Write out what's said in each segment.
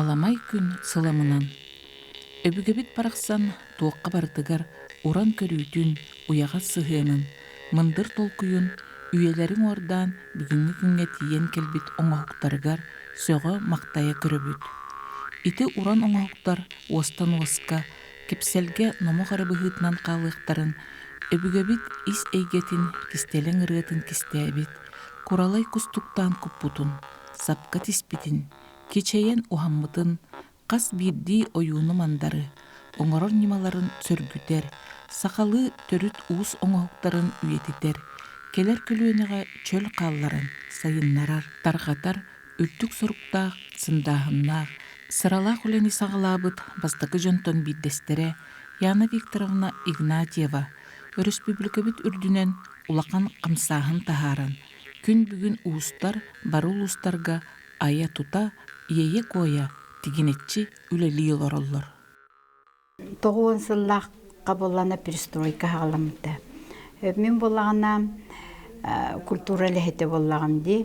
Аламай күн сыламынан. Өбүгебит барақсан туаққа бардыгар уран көрүйтүн уяға сыхымын. Мындыр толкуюн үйелерин ордан бүгінгі күнге тиен келбит оңоқтаргар сөға мақтая көрөбүт. Ити уран оңоқтар остан оска кепселге номоғары бұхытынан қалықтарын өбүгебит ис эйгетин кистелен ырытын кистебит. Куралай кустуктан куппутун, сапка тиспитин, кечейен ухаммытын, қас бирди оюны мандары, оңорор нималарын сөргүтер, сақалы төрүт уус оңоқтарын үйетитер, келер күлүөнеға чөл қалларын, сайыннарар, тарғатар, үлтүк соруктаақ, сындағыннаақ, сыралақ үлени сағалабыт бастакы жонтон биддестере Яна Викторовна Игнатьева, Республикабит үрдүнен улақан қымсағын тахаран, күн бүгін уустар барул устарга ая тута ие коя тигинетчи үлели олороллор. Тоғуын сыллақ қабылана перестройка ғаламды. Мен болағына культура ләхеті болағымды.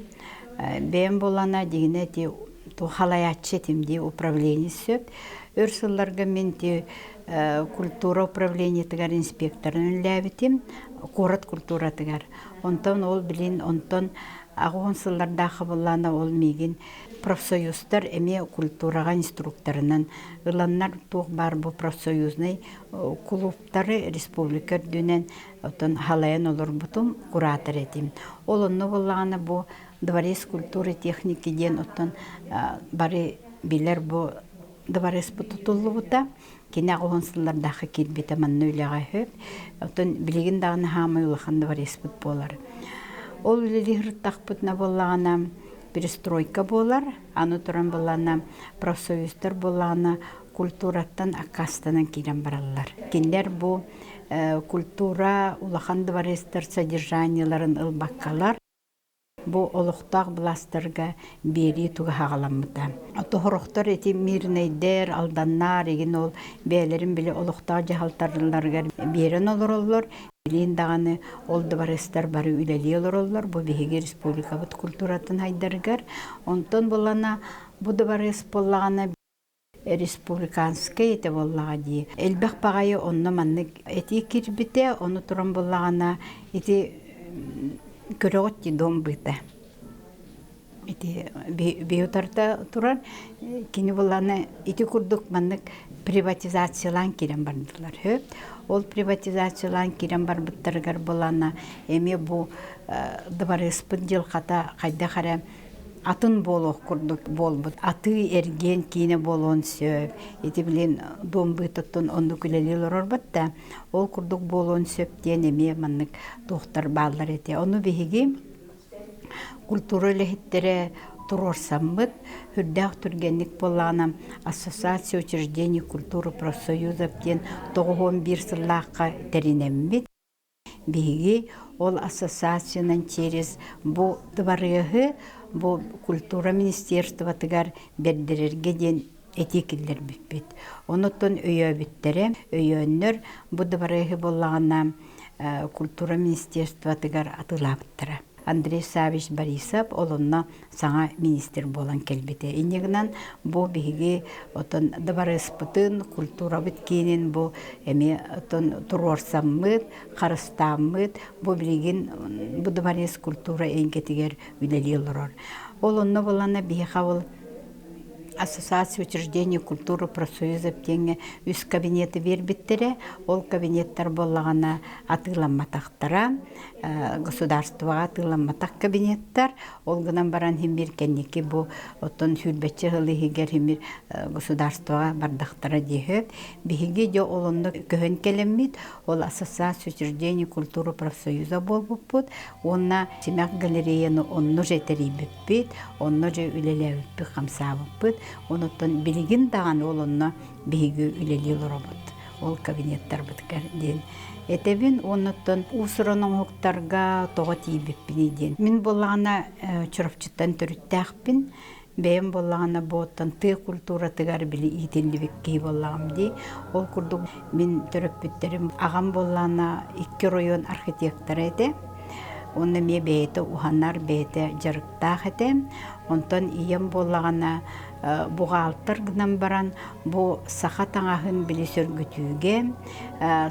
Бәйін болағына дегіне де халаятчы темде управление сөп. Өр сылларға мен де культура управление тігар инспекторын ләбітім, корат культура тігар. Онтан ол білін, онтан ағуын сыллардағы болағына ол меген профсоюздар эме культураға инструкторынан ыланнар тух бар бу профсоюзный клубтары республика дүнен отон халаян олор бутум куратор этим. Олонно боллагана бу дворец культуры техники ден отон бары билер бу дворец бутутулу бута кине агонсыллардагы кирбите маннуйлага хөп отон билигин дагы хамы улахан дворец бут болар. Ол билигир тахпутна боллагана перестройка болар, аны туран болана профсоюздар болана культураттан акастанан кирен баралар. Киндер бу культура улахан дворецтер содержанияларын ылбаккалар. Бу олуқтақ бластырга бери туга хагаламыта. Отохороқтар эти мирнейдер, алданнар, еген ол бәлерин биле олуқтақ жахалтарларга берен олороллар. Билин дағаны ол дворецтер бары үлели олороллар. Бу беге республика бут культуратын хайдаргар. Онтон болана бу дворец боллагана республиканская эте боллага ди. Элбек багайы онно манны эти кирбите, оны туран боллагана эти көрөгөт дом быта. Эти биотарта турар кини болланы эти курдук маннык приватизациялан кирен бардылар. Ол приватизациялан кирен барбыттаргар болана эме бу дворецпын жылката кайда кара атын болук курдук болбут. Аты эрген кине болон сөп. Эти билен дом бытыттын онду күлелелер орбатта. Ол курдук болон сөптен эме маннык тохтар баллар эте. Ону беги культура лехиттере турорсаммыт, хүрдәк түргенlik болана ассоциация учреждений культуры профсоюзов ден 91 сыллаққа теринеммит. Беги ол ассоциациянан через бу дворыгы бу культура министерства тыгар бердерерге ден этикиллер бит. Онуттан өйөбүттере, өйөннөр бу дворыгы боллагана культура министерства тыгар атылаптыра. Андрей Савич Борисов олонна саңа министр болан келбете. Инегінен бу биги отон дворецпытын культура биткенин бу эме отон турорсаммыт, карыстаммыт, бу билигин бу дворец культура эңкетигер үлели олорор. Олонна болана биги хавыл ассоциация учреждений культуры профсоюзов теңе үз кабинеты вербиттере, ол кабинеттер боллагана атыламматактара, государствоға атыламматак кабинеттер, ол гынан баран химир кеннеки бу отон хүрбетче хылыгер химир государствоға бардактара дехеп, биһиги жо олонно көхөн келеммит, ол ассоциация учреждений культуры профсоюза болбуппут, онна семяк галереяны онно жетери биппит, онно же үлелебиппит камсабыппыт. Онуттан билигин даган олонна биги үлели робот. Ол кабинеттер биткер ден. Этебин онуттан усуранын хоктарга тога тийбиппини ден. Мен боллагана чурапчыттан төрүттәкпин. Бэм боллагана боттан ты культура тыгар били итилдибикки боллагамди. Ол курдук мен төрөппүттерим агам боллагана 2 район архитектор эде. Оны ме бейті уханар бейті жарықтақ етем. Онтон ием болағана бұғалтыр гынан баран бұ саха таңағын білесер күтуге,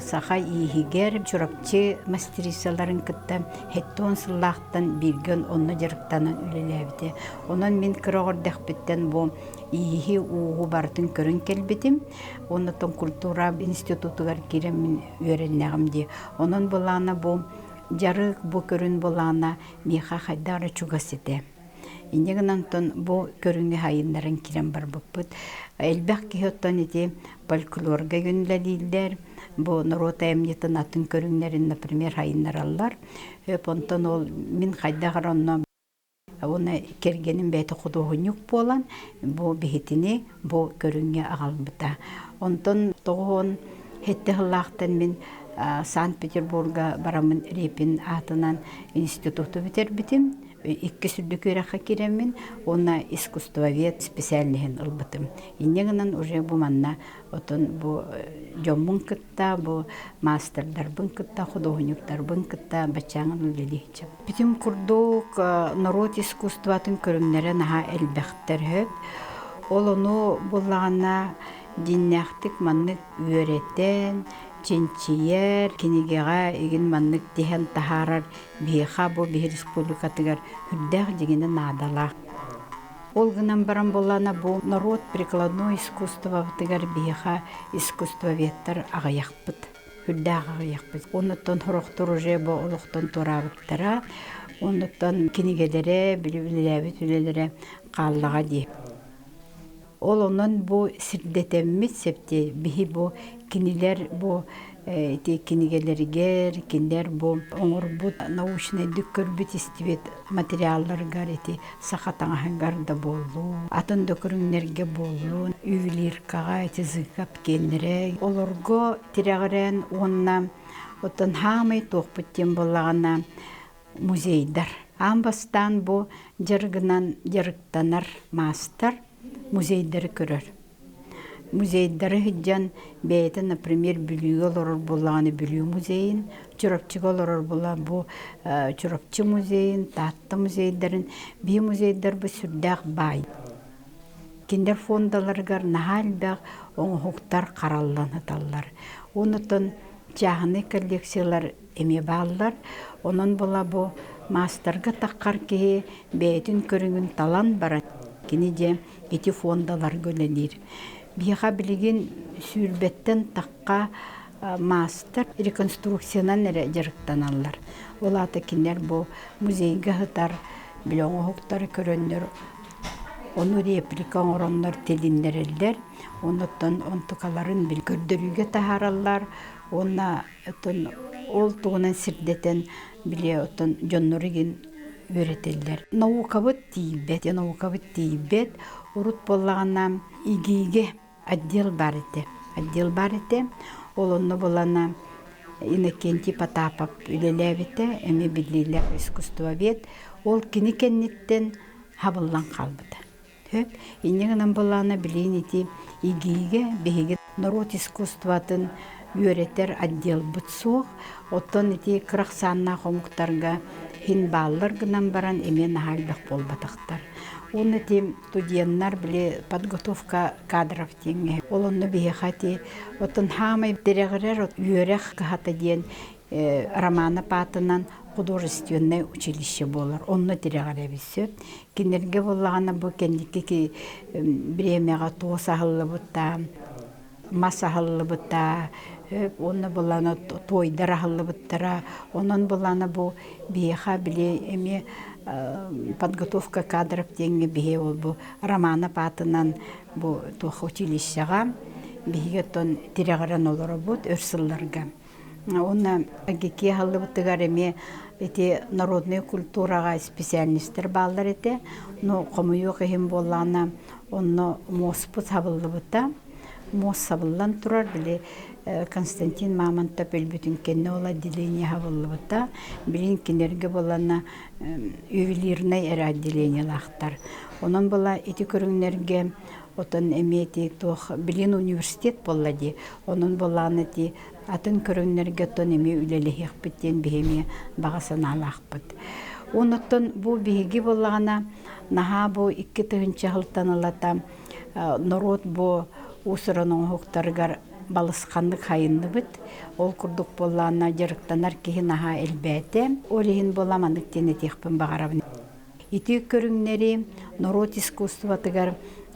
саха иігер, чурапчы мастерисаларын кітті хеттон сыллақтан білген оны жарықтанын үлеләбіде. Онын мен кірағырдақ біттен бұ иігі уғы бартын көрін келбетім. Онытын культура институтығар керем мен өрелнәғымде. Онын болағына бұ жарық бұ көрін болағына меха қайдары чугас ете. Инегінен тон бұ көрінгі хайындарын керем бар бұппыт. Әлбәқ кейоттан ете фольклорға гөнләлейлер. Бұ народ әмнетін атын көрінлерін, например, хайындар аллар. Онтан ол мен қайдағыр онна оны кергенін бәйті құдуғынюк болан, бұ бейетіне бұ көрінге ағалбыта. Онтан тоғын хетті ғылақтан мен Санкт-Петербурга барамын репин атынан институту бітер бітім. 2 сүрдік өрәққа керемін, оны искусствовед специальныхын ылбытым. Инегінен уже бұ манна, отын бұ жомын кытта, бұ мастердар бұн кытта, художниктар бұн кытта, бачаңын үлелейчі. Бүтім күрдік народ искусстватын көрімлері наға әлбәқтер хөп. Ол оны бұлағына диннәқтік маннық өретен, Ченчиер, Кенегеға еген маннық деген тахарар бейха бұ бей республикатығар хүрдәқ дегені надалақ. Ол гынан баран болана бұ народ прикладной искусство бұтығар бейха искусствоветтер ағаяқпыт, хүрдәқ ағаяқпыт. Онытын хұрықтыр уже бұ олықтан тұрабыттара, онытын кенегелері, білі-білі қаллаға дейіп. Ол онын бұ сірдетеммет септе бігі бұ кинилер бұ кинигелергер, киндер бұ оңыр бұ научный дүккір бүт істебет материалларғар сақатаңағынғар да болу, атын дөкіріңлерге болу, үйілеркаға зығап кенлері. Оларғы тирағырен онна отын хамай тоқпыттен болағына музейдар. Амбастан бұ жарғынан жарықтанар мастер музейдері көрір. Музейдері хүдден бәйті, например, бүлігі олар болағаны бүлігі музейін, чұрапчығы олар болағаны бұл чұрапчы музейін, татты музейдерін, бей музейдер бұл сүрдәқ бай. Кендер фондаларғар нағалбәқ оңы хуқтар қараллан аталар. Онытын жағыны коллекциялар әме балылар, онын бола бұл мастерға таққар кейі бәйтін көріңін талан баран. Кені де еті фондалар көлелер. Бейға білеген сүйірбеттен таққа мастер реконструкциянан әрі жарықтан алылар. Ол аты кенер бұл музейге ғытар, білоңы хоқтары көрінлер, оны реплика оңыронлар теліндер әлдер, оныттан онтықаларын біл көрдіріге тахаралар, ол туғынан сірдетен біле жоннорыген өретелер. Наукабыт тейбет, урут болағына игиге отдел бар ете. Ол оны болана Иннокентий Потапов үлеләбеті, әме білейлер искусствовед. Ол кені кеннеттен хабыллан қалбыды. Иннегінен болана білейін еті игиге, бейге народ искусстватын өретер отдел бұтсуық. Оттан еті қырақсанна қомықтарға хин баллар гынан баран эмен халбах болбатактар. Оны тем студенттар биле подготовка кадров теңе. Олонны бехати отын хамай дерегерер үйрек кахата ден романа патынан художественное училище болар. Онны дерегеребисе. Кинерге боллагана бу кендики бремяга тоосахылы бутта, масахылы бутта, онны болана тойдар ахылы буттара, онын болана бу беха биле эме подготовка кадров теңе бе ол бу романа патынан бу тох училищега бигеттон тирагаран олар бут өрсылларга. Онна агеке ахылы буттагар эме эти народная культурага специалисттер балдар эте, но комуйу кем болана онно моспут хабылы бутта. Мосабыллан турар биле Константин Мамонтов өлбүтүн кенне ола отделение хабыллыбыта, билин кенерге болана ювелирный эре отделение лахтар. Онон бола эти көрүңнерге отон эмети тох билин университет боллади. Onun болланы ти атын көрөннерге тон эме үлелехек биттен бихеме багасын алакпыт. Онуттан бу биһиги боллагана наха бу 2-нчы хылтаналата народ бу усыраның хоктаргар балысқанлык хайынны бит. Ол курдук боллана жарыктанар кихи наха элбәте. Олихин боламанык тене техпен багарабын. Ити көрүңнери народ искусстватыгар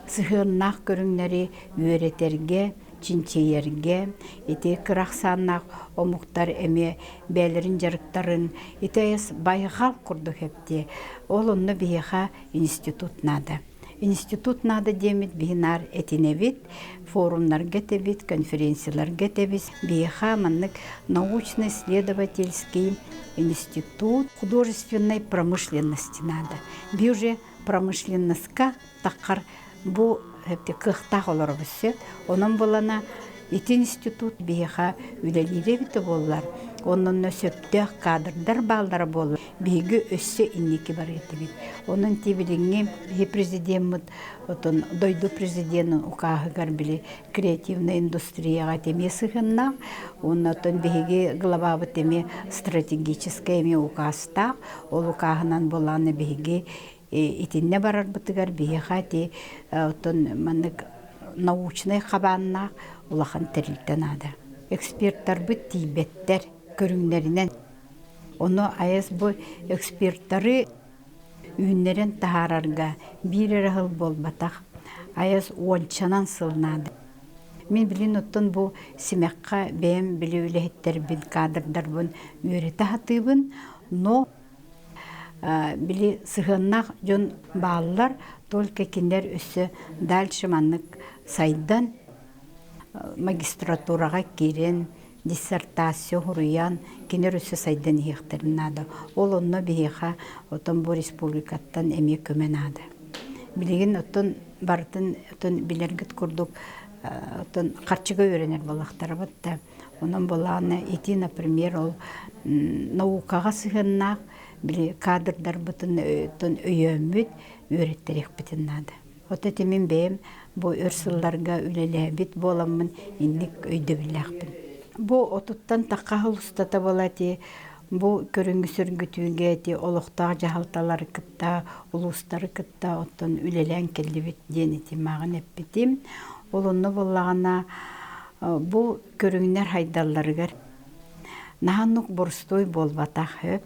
сыхыннах көрүңнери үйретерге, чинчейерге, ити кыраксаннах омуктар эме бәлерин жарыктарын итес байгал курдук хепти. Ол онны бияха институт нада. Институт нада демит бинар этиневит, форумнар гетевит, конференциялар гетевит, бияха маннык научно-исследовательский институт художественной промышленности надо. Биуже промышленностька такар бу кыхтах олар бисет. Онун болана ити институт бияха үлелире бите боллар. Онун сөптөх кадрдар балдар боллар. Биги өссө инники бар етибит. Онун тибилинги президент отон дойду президентын укагыгар били креативная индустрияга теме сыгынна. Онун биги глава теме стратегическая эме укаста. Ол укагынан боланы биги итинне барар бытыгар бияха ти отон манык научный хабанна улахан терилтенада. Эксперттар бит тибеттер көрүңнеринен. Оны айыз бу эксперттары үйіннерін тахарарга бир хыл болбатах айыз ончанан сылнады. Мен билин оттон бу симекка бэм билеулехеттер бин кадрдар бун үйрете хатыбын, но били сыгыннах жон баалар только киндер өссө дальше маннык сайдан магистратурага кирен, диссертация хуруян кинер өссө сайдан ихтернада. Ол онно бихиха отон бу республикаттан эме көменада. Билеген отон бартын отон билергит курдук отон карчыга үйренер балактар батта. Онун боланы ити, например, ол наукага сыгыннак били кадрдар бутын отон өйөмүт үйреттерек битиннада. Отете мен бэм бу өрсылларга үлелебит боламын инник өйдө билякпын. Бу отуттан такка устата болати, бу көрүнгүсөргүтүүгө ти олуктаа жахалталар кытта, улустары кытта оттон үлелен келдибит денити магын эппитим. Олонно боллагана бу көрүңнөр хайдалларыгар наханнук борстой болбатах хөп.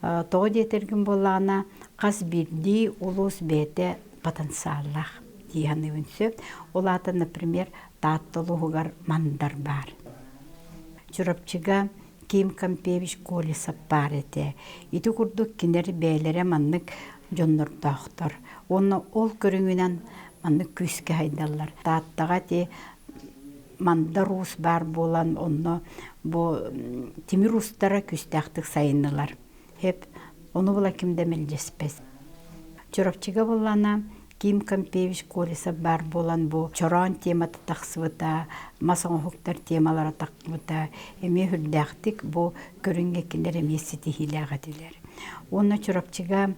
Тоғы детергін болағына қаз бірді улус бәті потенциаллах дияны үнсөп. Олаты, например, таттылығығар мандар бар. Чурапчыға Ким Кампевич Колесап бар еті. Иті күрдік кенер бәйлері маннык жоннордақтар. Оны ол көріңінен маннык күске хайдалар. Таттыға те мандар ус бар болан, оны бұ темір устара күстәқтік сайынылар. Hep onu bula kimde milcespes. Çorapçıga bolana Kim Kampeviç Kolesap bar bolan bu çoran temata taqsıvıta, masan huktar temalara taqsıvıta, eme hüldäqtik bu körüngekiler emesiti hilagadiler. Onu çorapçıga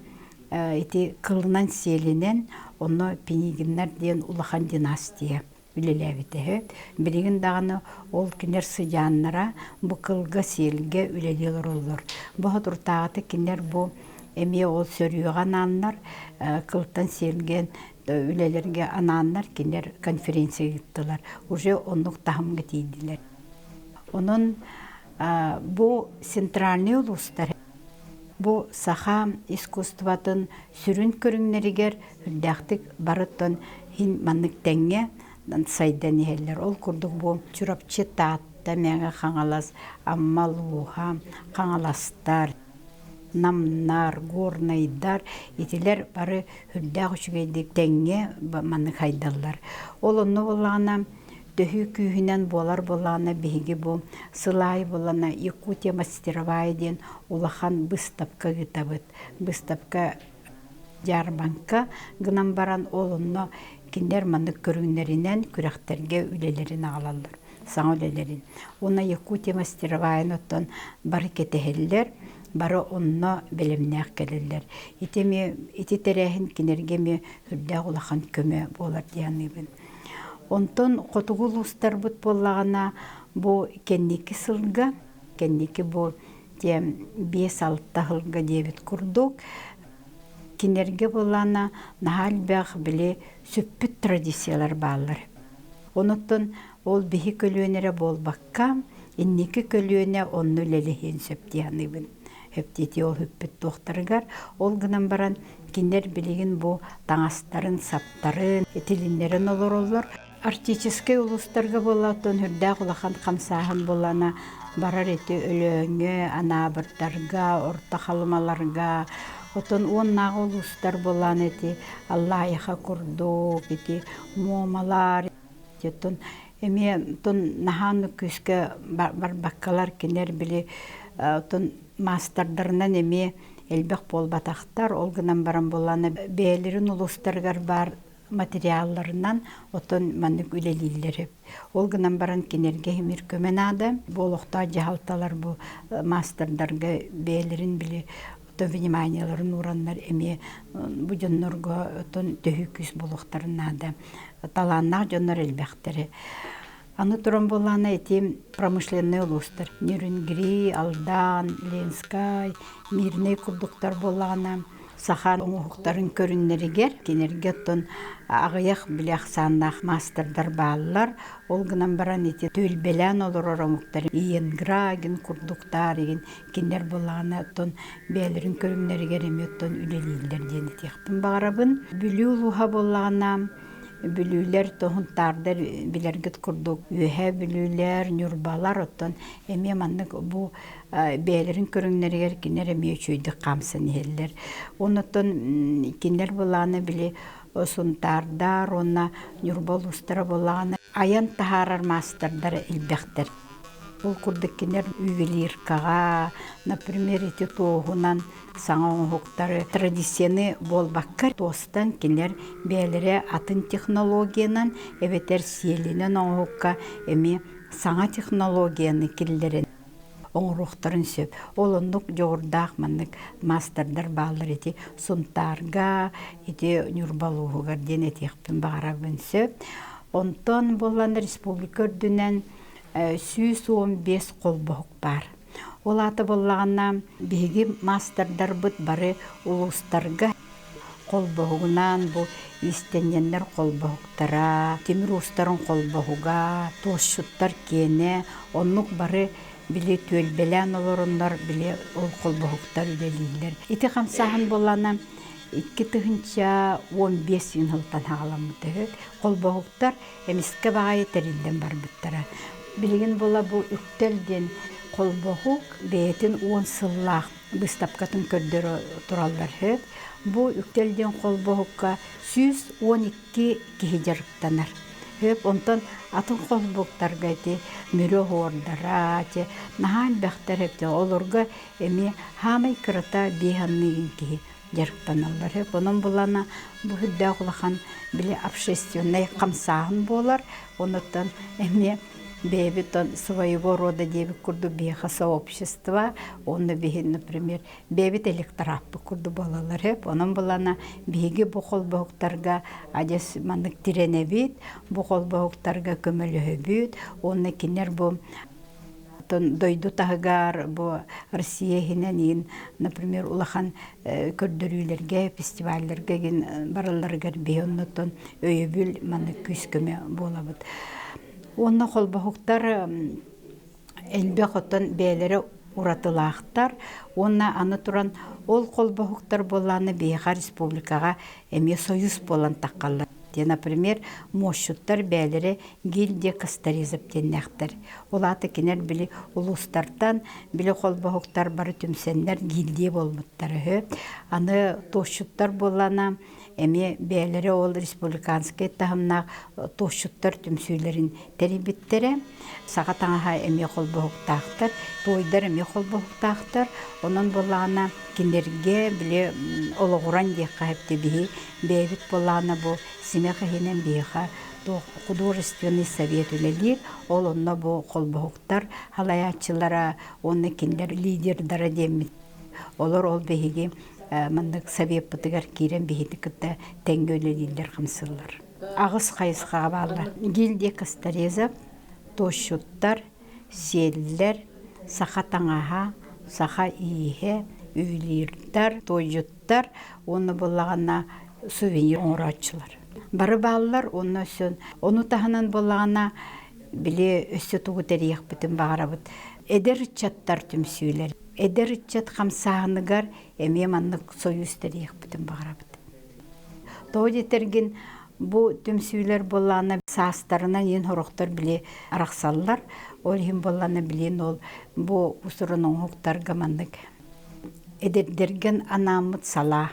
iti kılınan selinen onu piniginler diyen ulahan dinastiya ülelevite. Bilgin dağını ol kinler sıcanlara bu kılga selge üleliler olur. Bu hadur tağıtı kinler bu emiye ol sörüyoğan anlar kıltan selgen ülelerge ananlar kinler konferansiya gittiler. Уже onluk tahım getiydiler. Onun bu sentralni uluslar bu saha iskustuvatın sürün körünleriger hüldäqtik barıttın hin manныk tenge saydan yeller ol kurduk bu çurapçı tatta mega kangalas ammaluha kangalastar namnar gornaydar itiler bari hüldäq üçgeydik tenge manныk haydallar ol onu bolana döhü kühünen bolar bolana bihigi bu sılay bolana Якутия мастеровая ден улахан быстапка гитабыт быстапка Jarbanka гынан баран олонно киндер маннык көрүннөрүнөн күрәхтерге үлелерин алалар. Саң үлелерин. Уна Якутия мастеровая оттон бар кетехеллер бары онно белемнәк келелер. Ити терәһин кинергеме хүрдә улахан көмө болар дияныбын. Онтон котугул устар бут боллагана бу кенники сылга, кенники бу тем 5-6 хылга дебит курдук. Кинерге болана нахал бах биле сөппүт традициялар баалар. Оноттон ол бихи көлүөнере болбакка, инники көлүөнө онну лелехин сөптияныбын. Хөптети ол хөппүт тохтарыгар, ол гынан баран кинер билигин бу таңастарын, саптарын, этилиннерин олор. Артический улустарга болатын хүрдә кулахан камсахан болана барар эти өлөңө, анабыртарга, орта халымаларга, отон оннағы улустар болан эти Аллайха курду, эти муамалар, этон эме тон наханы күскө бар баккалар кинер били тон мастердарынан эме элбек болбатактар, олгынан баран боланы бээлерин улустаргар бар материалларынан отон маннык үлелилер. Олгынан баран кинерге химир көменады. Болохта жахалталар бу мастердарга бээлерин били отон вниманияларын ураннар эме бу жоннорго отон төһүкүс болохтарынады. Таланнак жоннор элбектери. Аны туран боланы этим промышленный улустар. Нюрингри, Алдан, Ленскай, мирный курдуктар боланы. Сахан оңуқтарын көріннерігер, кенергеттон ағыяқ білек саннақ мастердар балылар, олғынан баран еті төлбелен олар оңуқтарын. Иенграген, курдуктар, кенер болағына тон бәлерін көріннерігер еметтон үлелейлер дені тектім бағарабын. Бүлі ұлуға болағына бүлүлер тоһунтардар билергет курдук үһэ бүлүлер нюрбалар оттон эме маннык бу бээлерин көрүңнергер кинер эме чөйдүк камсын хеллер онотон кинер буланы били сунтардар онна нюрбал устара буланы аян тахарар мастердар илбектер бул курдук кинер ювелиркага например эти тоһунан саңа оңуктары традицияны болбаккар тостан кинер бээлере атын технологиянан эбетер сиелинен оңукка эми саңа технологияны киллерин оңруктарын сөп. Олондук жогурдаак маннык мастердар баалар эти сунтарга эти нюрбалуугар ден этиекпин багарабын сөп. Онтон болан республика өрдүнен 115 колбоок бар. Ол аты болағына биги мастердар бұд бары улустарга қолбоғынан бұл истененлер қолбоғықтара, темір устарын қолбоғыға, тосшуттар кені, оннық бары біле төлбелен оларындар, біле ол қолбоғықтар үлелейлер. Ити қамсағын болағына 2-15 юнылтан ағаламыды. Қолбоғықтар әміскі баға етерінден бар бұттара. Білген бола бұл үктелден қолбоғук бәйтін 10 сыллақ бұстапқатын көрдері тұралдар хөп. Бұл үктелден қолбоғуққа 112 кихи жарықтанар. Хөп, онтан атын қолбоғуқтарға әте мүрі ғордара, нағал бәқтар әпте олырға әме хамай кырата бейханныйын кихи жарықтаналар. Хөп, онын бұлана бұл хүдді құлақан біле общественный қамсағын болар, оныттан әме бебитон своего рода дебит курду беха сообщества, он бегит, например, бебит электораппы курду балалар хеп, онун булана беги бухол бохтарга адес мандык тиренебит, бухол бохтарга көмөлөбүт, онны кинер бу дойду тагар бу Россия хинен, например, улахан көрдөрүлөргө, фестивальлерге бараларга беоннотон өйөбүл мандык күскөмө болабыт. Онна қолбақықтар әлбек оттан бәлері ұратылақтар. Онна аны тұран ол қолбақықтар боланы Бейға республикаға әме союз болан таққалар. Например, мошуттар бәлері гильдия кастаризып деннәқтір. Олаты кенер білі ұлыстартан білі қолбақықтар бары түмсенлер гильдия болмыттары. Аны тошуттар болана эми бээлери ол республиканский тахымнак тошуттар түмсүйлерин терибиттере сага таңаха эми колбоктактар тойдар эми колбоктактар онон болана кинерге биле ологуран декка хепте бии бебит болана бу симеха хинен биха художественный совет үлелир ол онно бу колбоктар халаячылара онны киндер лидердара демит Олар ол беһиги мандык совет бытыгар кирен беһити кытта тенгөлелилер хамсыллар. Агыс хайысқа баалар. Гильдия Косторезов, тощуттар, селлер, саха таңаха, саха иихе, үйлирдер, тойжуттар, оны болағана сувенир оңырачылар. Бары балылар, оны тахынан болағана біле өсі туғы тәрейік бүтін бағарабыд. Эдер чаттар түмсүйлер. Эдер чат хамсағыныгар әме маннық союз тәрейік бүтін бағарабыд. Тоғы детерген bu tümsüler bollana saastарынан ен хорохтар биле араксаллар. Ол хим боллана билен ол bu уsurунун хоктар гамандык. Эдердерген анамыт сала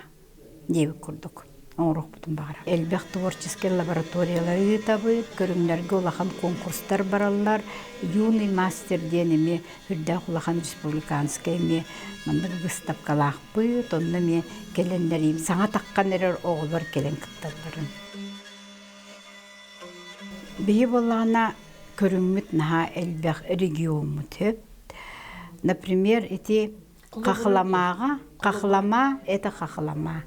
деп курдук. Оңрох бутун багара. Элбек творческий лабораториялары табы, көрүмлөргө улахан конкурстар бараллар. Юный мастер денеме хүрдак улахан республиканский ме мандык выставкалах бы, тонны ме келенлерим саңа таккан эрер оголор келен кытталларын. Бии боллана көрүммүт наха элбек регионмут хөп. Например, эти кахлама это кахлама.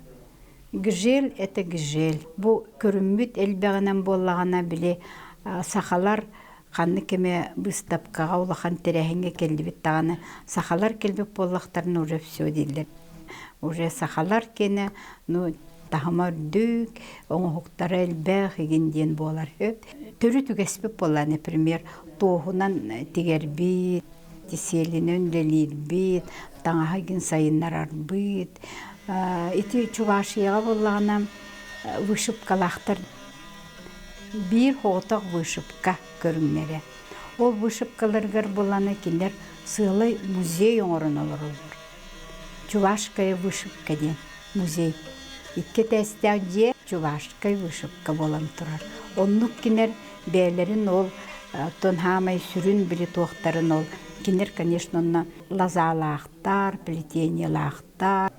Гжел это гжел. Бу көрүммүт элбегенен боллагана биле сахалар ханны кеме выставкага улахан терехинге келдибит таганы сахалар келбек боллактарын уже все дилер. Уже сахалар кене тахамар дүк, оңоқтары әлбәқ егенден болар. Түрі түгеспіп болар, например, тоғынан тегербет, теселінен лелербет, таңаға ген сайынлар арбет. Эти Чувашияға болағына вышыпкалақтар. Bir хоғытақ вышыпка көріңмері. Ол вышыпкаларғар болағына кендер сылай музей оңырын олар олар. Чувашкая вышыпка ден музей. Икки тәстәуде Чувашкай вышыпка болан тұрар. Оннук кинер бәлерін ол тонхамай сүрін білі тоқтарын ол. Кинер, конечно, онна лазалақтар, плетениялақтар,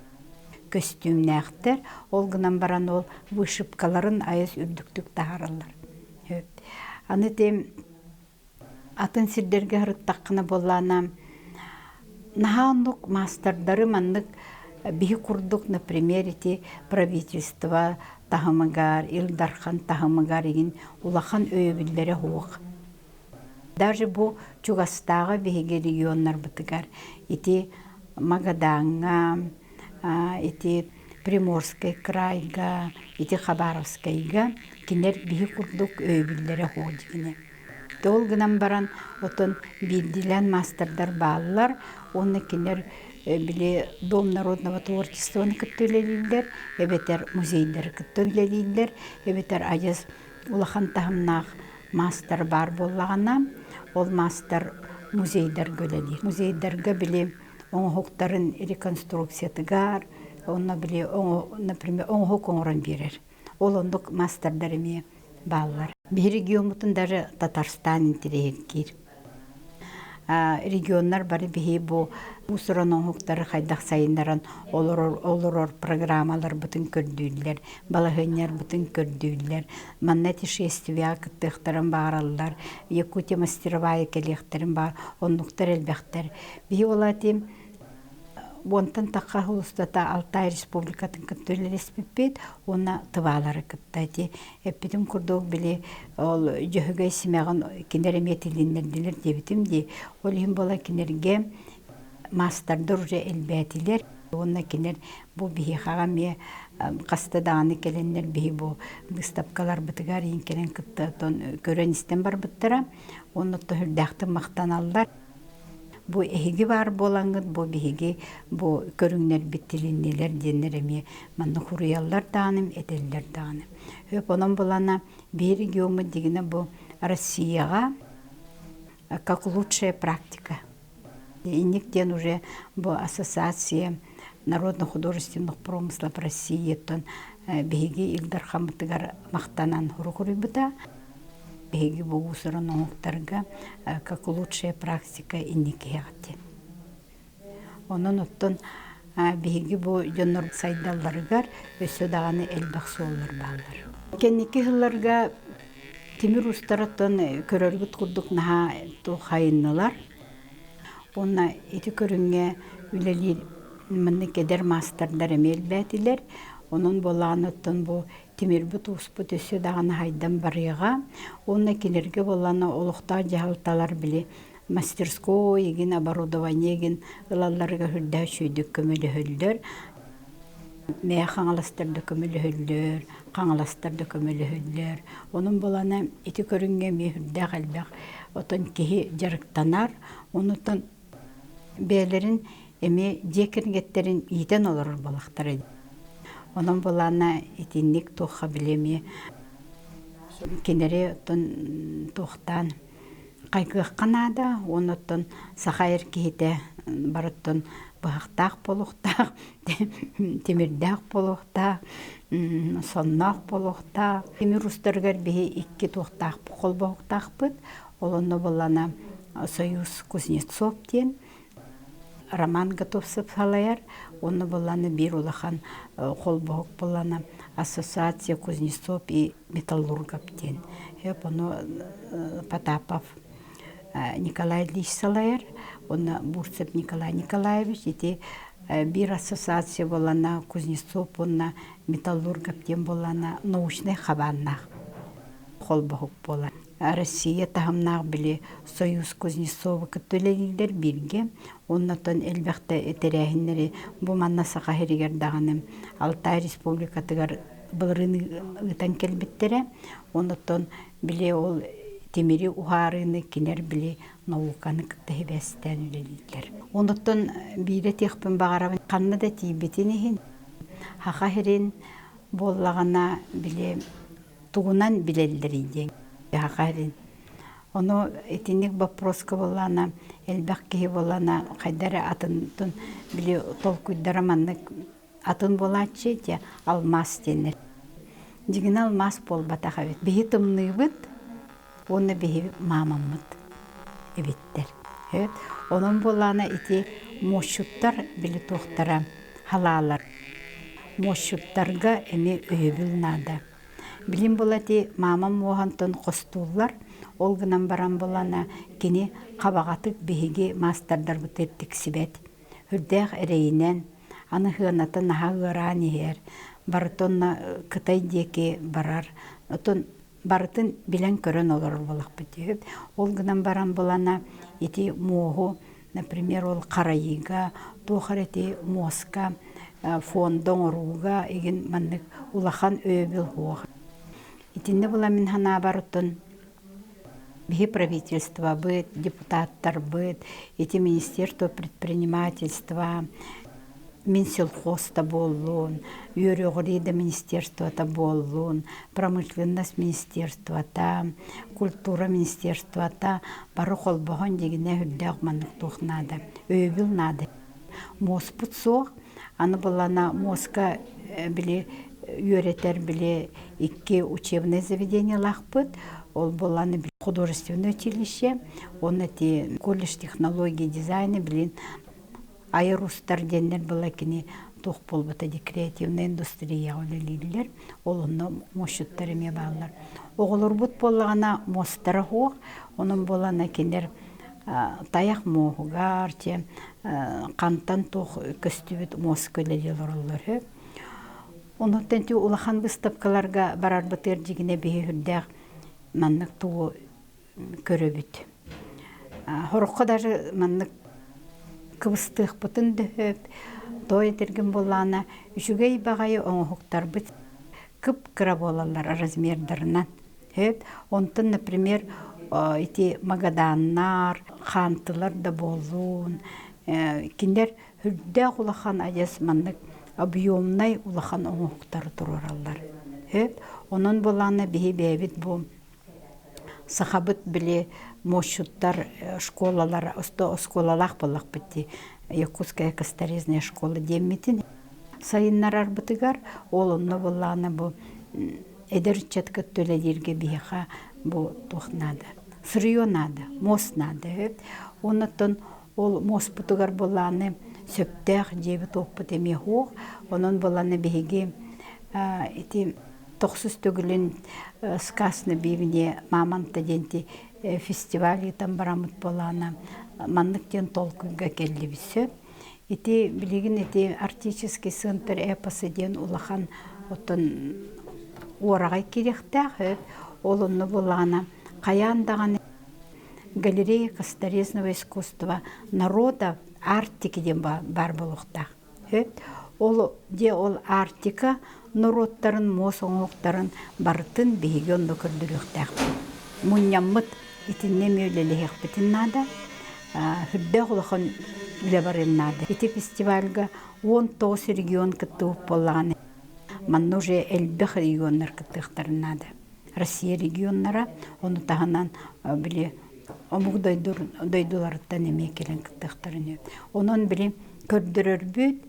костюмнәқтер. Ол гынан баран ол вышыпкаларын айыз үрдіктік тағарылар. Аны тем атын сирдерге ғырыттаққына болана наханлық мастардары манлық бихи курдук, например, эти правительства тахамагар, Илдархан тахамагар еген улахан өйбілдері хуық. Даже бу Чугастағы бихиге регионнар бытыгар. Эти Магаданга, эти Приморский крайга, эти Хабаровскайга кинер бихи курдук өйбілдері хуық дегене. Толгынан баран отын билдилен мастердар балылар, оны кинер биле Дом народного творчества кыттөлелилер, эбетер музейдер кыттөлелилер, эбетер айыз улахан тахымнах мастер бар боллагана, ол мастер музейдер гөлелир. Музейдерге биле оңхоктарын реконструкциятыгар, онна биле например, оңхок оңран берер. Ол ондук мастердеріме баллар. Bir регионмутун даже Татарстан интерегер. Регионнар бары бихи бу усуранын хуктары хайдах сайындаран олорор программалар бутын көрдүйлер, балахыннар бутын көрдүйлер, маннати шествия кыттыктарын бараллар, Якутия мастеровая келехтерин бар, оннуктар элбехтер. Бихи олати Вонтан таққа хулустата Алтай республикатын кыттөлер еспеппет, оны тывалары кыттати. Эппетім күрдоқ біле ол жөһігай сімеғын кенер эметилиннерділер дебітім де. Ол ем бола кенерге мастардар уже элбәтилер. Онна кенер бұл бихи қағаме қастадағаны келенлер бихи бұл выставкалар бітігар ең келен кытты көрен істен бар біттіра. Оны тұхырдақты мақтан алдар. Бу эхиги бар болаңыд, бу бихиги, бу көрүңнер биттилиннелер денереме, манны хуруяллар дааным, эделлер дааным. Хөп онон болана bir регионы дегене бу Россияга как лучшая практика. И нигде уже бу ассоциация народно-художественных промыслов России, тон бихиги Илдархан бытыгар мақтанан хурухурибыта. Беги богусырын оңықтарға как лучшая практика иннекеяғатен. Onun оттон беги бу жонор сайдалларыгар өсі дағаны әлбақ соллар балдар. Кеннеки хылларга темір устараттан көрөргіт құрдық наға хайыннылар. Онна еті көрінге үлелер Мынны кедер мастердар эмел бәтилер. Onun bolağınıttın bu timirбут успут өсі дағаны хайдан барыға. Онна келерге боланы олықта жағылталар білі. Мастерской, егін оборудование, егін ылаларыға хүрді шүйдік көмілі хөлдер. Мәе қаңаластарды көмілі хөлдер, қаңаластарды көмілі хөлдер. Onun боланы еті көрінге ме хүрді қалбақ. Отын кеhi жарықтанар. Онытын бәлерін эме жекіргеттерін ийтен олар болақтары. Onun bolana etinlik toxa bilemi. Kenere toxtan qayqıq qanada, onutun saxayır kihite barıttın bıhaqtaq poluqtaq, temirdaq poluqtaq, sonnaq poluqtaq. Temir ustargar bihi ikki toxtaq qol boğuqtaq bıd. Olunu bolana Союз Кузнецов ден. Роман Готовцев салаяр, оны боланы бир улахан қолбоқ боланы ассоциация Кузнецов и металлургов ден. Оны Потапов Николай Ильич салаяр, оны Бурцев Николай Николаевич, еті бир ассоциация боланы Кузнецов, оны металлургов ден боланы научный хабаннақ қолбоқ боланы. Россия тағымнақ біле Союз Кузнецовы күттөлелілдер бірге. Оннатын әлбәқті әтерәхінлері бұл манна сақа херігердағыным Алтай Республикатығар бұлырыны ұтан келбеттері. Оннатын біле ол темері ұғарыны кенер біле науканы күтті хебәстен өлелілдер. Оннатын бейді текпін бағарабын қанны да тейбетінігін хақа херен боллағана біле туғынан білелдерейден. Хақарин. Оны этинник вопроска болана, элбақ кеhi болана, қайдары атынтын біле толкуйдараманны атын болачы, те алмас денер. Дегін алмас бол батаға бет. Бейі тымны бұд, оны бейі мамамыд ебеттер. Оның болана еті мошуттар біле тоқтара халалар. Мошуттарға әме өйбіл нада. Билим болати мамам оғантын қостулар, олғынан баран болана кені қабағатық бейге мастердар бұтеттік сібет. Үрдәқ әрейінен, аны ғынатын ағыран егер, барытынна қытай деке барар, барытын білен көрін олар болақ бітеп. Олғынан баран болана еті моғу, например, ол қарайыға, тоқар еті моска, фондың ұруға, еген маннық улахан өбіл оға. Итинде була мен хана барытын бихи правительства быт, депутаттар быт, эти министерство предпринимательства, Минсельхозта боллун, Юрьёгорида министерствота боллун, промышленность министерствота, культура министерствота, бары қолбоған дегене хүрдәқ манық тоқнады, өйбіл нады. Моспут соқ, аны болана моска біле үйретер біле икки учебное заведение лақпыт, ол боланы художественное училище, оны те колледж технологии дизайны білін айрустар деннер была кені тоқ болбыта де креативная индустрия олелилер, олыны мошуттар еме бағылар. Оғылыр бұт болағана мостары хоқ, оның болана кенер таяқ моғығар, қантан тоқ көстібіт мос көлелелер олар. Оны тәнті улахан выставкаларға барар бұтыр жігіне бейі хүрдәқ маннық туы көрі бүт. Хорыққа даже маннық кыбыстық бұтын дөп, той етірген болана, үшігей бағайы оңғықтар бұт күп кіра болалар размердарынан. Онтын, например, магаданнар, қантылар да болуын, кендер хүрдәқ улахан ажас маннық объемнай улахан оңықтары тұраралар. Onun боланы бейі бәйбіт бұл сақабыт біле мошуттар школалар, осколалақ болақ бітті. Якутская косторезная школа демметін. Сайыннар арбытыгар, олынны боланы бұл әдір чәткіт төләдерге бейіға бұл тоқнады. Сырыйо нады, мос нады. Онытын ол мос бұтыгар боланы сөптәқ жебі тоқпыт әме хоқ, оның боланы бейге тоқсыз төгілін сказны бейбіне маманта денті фестивалі там барамыт боланы маннықтен толқынға келі бісі. Ити билигин ити артический центр эпосы ден улахан оттон уорагай кирехтах, олонну булана каяндаган галерея косторезного искусства народа Артики ден бар болуктах. Ол Артика народтарын, мосоңоқтарын бартын бейген көрдіріқтақ. Мұняммыт итинне мейлелеғек бітін нада, хүрді құлықын үлі барын нада. Ити фестивальға 19 регион кіттуып болағаны. Манны уже 50 регионнар кіттіқтарын нада. Россия регионнара, оны тағынан біле, омуг дойдуларыттан еме келен кіттіқтарын. Онын біле көрдірір бүт,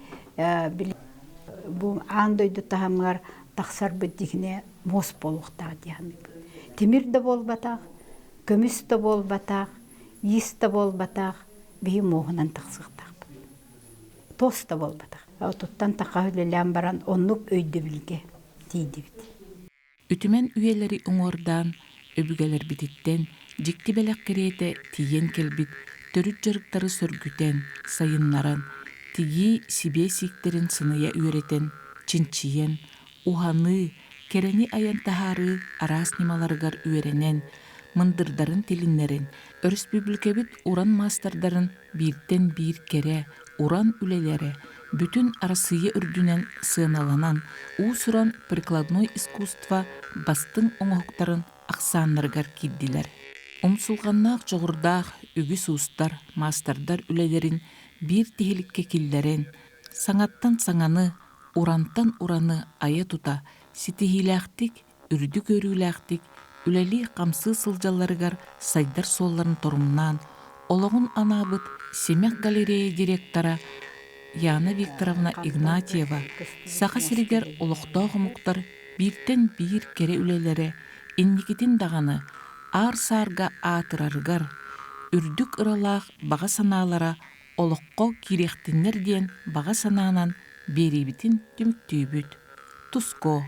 бұл андойды тағамғар тақсар бүттігіне мос болуқтақ деймін. Темір де бол батақ, көміс де бол батақ, ес де бол батақ, бейі моғынан тақсықтақ. Тос да бол батақ. Тұттан тақа үлелен баран онлық өйді білге дейді біт. Үтімен үйелері ұңордан, өбігелер бітіттен, жекті бәләк кереті тиен келбіт, төрүт жарықтары сөргүтен, сайыннаран, тиги сибе сиктерин сыная үйретен, чинчиен, уханы, керени аян тахары арас нималарыгар үйренен, мындырдарын телиннерин, өріспүбілкебіт уран мастардарын биртен бир кере, уран үлелері, бүтін арасые үрдүнен сыналанан, усуран прикладной искусства бастың оңоқтарын ақсаннаргар киддилер. Омсулғаннақ жоғырдақ үгі суыстар, мастардар үлелерін бир тихиликке киллерен, саңаттан саңаны, урантан ураны ая тута, ситихиләқтік, үрді көріләқтік, үлели қамсы сылжаларыгар сайдар солларын торумнан, олығын анабыт Семек галерея директора Яна Викторовна Игнатьева, сақа сиригер олықтағы мұқтар биртен бир кере үлелері, инникетін дағаны, ар-сарга атырарыгар, үрдік ыралақ баға саналара олыққа киректінер ден баға сананан беребітін түміктүйбіт. Туско